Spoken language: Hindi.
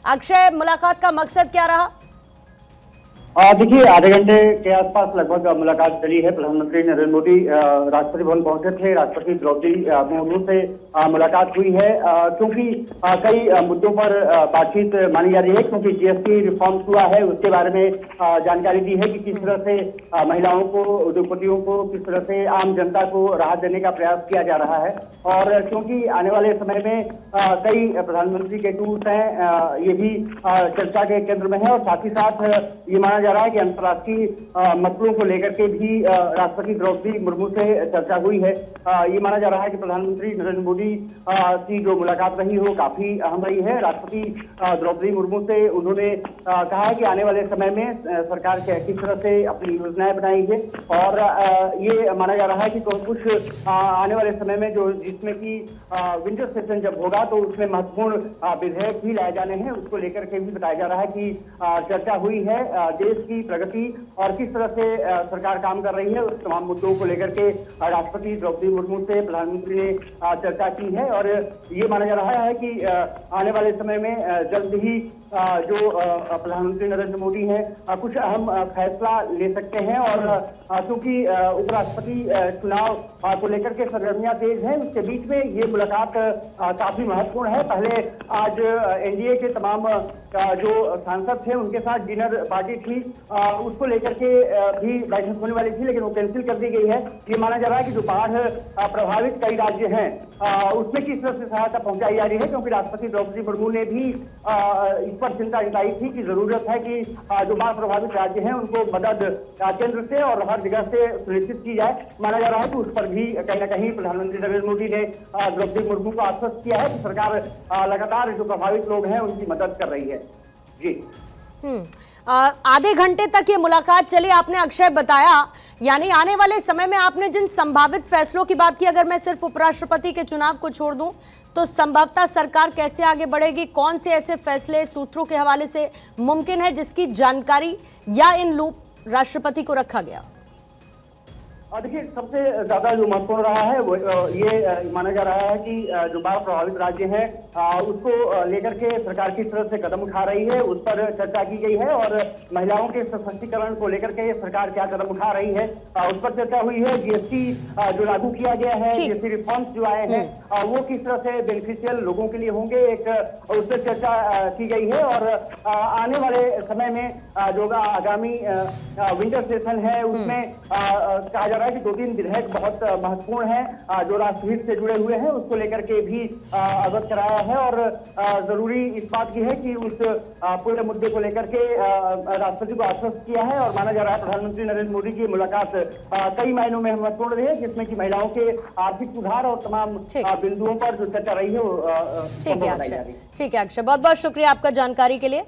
अक्षय, मुलाकात का मकसद क्या रहा? देखिए, आधे घंटे के आसपास लगभग मुलाकात चली है। प्रधानमंत्री नरेंद्र मोदी राष्ट्रपति भवन पहुंचे थे। राष्ट्रपति द्रौपदी मुर्मू से मुलाकात हुई है, क्योंकि कई मुद्दों पर बातचीत मानी जा रही है। क्योंकि जीएसटी रिफॉर्म हुआ है, उसके बारे में जानकारी दी है कि किस तरह से महिलाओं को, उद्योगपतियों को, किस तरह से आम जनता को राहत देने का प्रयास किया जा रहा है। और क्योंकि आने वाले समय में कई प्रधानमंत्री के टूर्स हैं, ये भी चर्चा के केंद्र में है। और साथ ही साथ ये माना जा रहा है कि अंतर्राष्ट्रीय मसलों को लेकर के भी राष्ट्रपति द्रौपदी मुर्मू से चर्चा हुई है। ये माना जा रहा है कि प्रधानमंत्री नरेंद्र मोदी की जो मुलाकात रही हो काफी अहम रही है। राष्ट्रपति द्रौपदी मुर्मू से उन्होंने कहा है कि आने वाले समय में सरकार किस तरह से अपनी योजनाएं बनाई है। और ये माना जा रहा है कि कुछ आने वाले समय में जो जिसमें कि विंटर सेशन जब होगा तो उसमें महत्वपूर्ण विधेयक भी लाए जाने हैं, उसको लेकर के भी बताया जा रहा है कि चर्चा हुई है। देश की प्रगति और किस तरह से सरकार काम कर रही है, उस तमाम मुद्दों को लेकर के राष्ट्रपति द्रौपदी मुर्मू से प्रधानमंत्री ने चर्चा की है। और ये माना जा रहा है कि आने वाले समय में जल्द ही जो प्रधानमंत्री नरेंद्र मोदी हैं कुछ अहम फैसला ले सकते हैं। और क्योंकि उपराष्ट्रपति चुनाव को लेकर के सरगर्मियां तेज हैं, उसके बीच में ये मुलाकात काफी महत्वपूर्ण है। पहले आज एनडीए के तमाम जो सांसद थे उनके साथ डिनर पार्टी थी, उसको लेकर के भी बैठक होने वाली थी, लेकिन वो कैंसिल कर दी गई है। ये माना जा रहा है कि जो बाढ़ प्रभावित कई राज्य हैं उसमें किस तरह से सहायता पहुंचाई जा रही है, क्योंकि राष्ट्रपति द्रौपदी मुर्मू ने भी इस पर चिंता जताई थी कि जरूरत है कि जो बाढ़ प्रभावित राज्य हैं उनको मदद केंद्र से और हर जगह से सुनिश्चित की जाए। माना जा रहा है कि उस पर भी कहीं ना कहीं प्रधानमंत्री नरेंद्र मोदी ने द्रौपदी मुर्मू को आश्वस्त किया है कि सरकार लगातार जो प्रभावित लोग हैं उनकी मदद कर रही है। जी, आधे घंटे तक ये मुलाकात चली, आपने अक्षय बताया। यानी आने वाले समय में आपने जिन संभावित फैसलों की बात की, अगर मैं सिर्फ उपराष्ट्रपति के चुनाव को छोड़ दूं तो संभवतः सरकार कैसे आगे बढ़ेगी, कौन से ऐसे फैसले सूत्रों के हवाले से मुमकिन है जिसकी जानकारी या इन लूप राष्ट्रपति को रखा गया? देखिए, सबसे ज्यादा जो महत्वपूर्ण रहा है वो ये माना जा रहा है कि जो बाढ़ प्रभावित राज्य हैं उसको लेकर के सरकार किस तरह से कदम उठा रही है, उस पर चर्चा की गई है। और महिलाओं के सशक्तिकरण को लेकर के सरकार क्या कदम उठा रही है उस पर चर्चा हुई है। जीएसटी जो लागू किया गया है, जीएसटी रिफॉर्म्स जो आए हैं वो किस तरह से बेनिफिशियल लोगों के लिए होंगे, एक उस पर चर्चा की गई है। और आने वाले समय में जो आगामी विंटर सेशन है उसमें कहा जा रहा है कि 2-3 विधेयक बहुत महत्वपूर्ण है जो राष्ट्रहित से जुड़े हुए हैं, उसको लेकर के भी अवगत कराया है। और जरूरी इस बात की है कि उस पूरे मुद्दे को लेकर के राष्ट्रपति को आश्वस्त किया है। और माना जा रहा है प्रधानमंत्री नरेंद्र मोदी की मुलाकात कई मायनों में महत्वपूर्ण रही है, जिसमें कि महिलाओं के आर्थिक सुधार और तमाम बिंदुओं पर जो चर्चा रही है वो ठीक है अक्षय, बहुत बहुत शुक्रिया आपका जानकारी के लिए।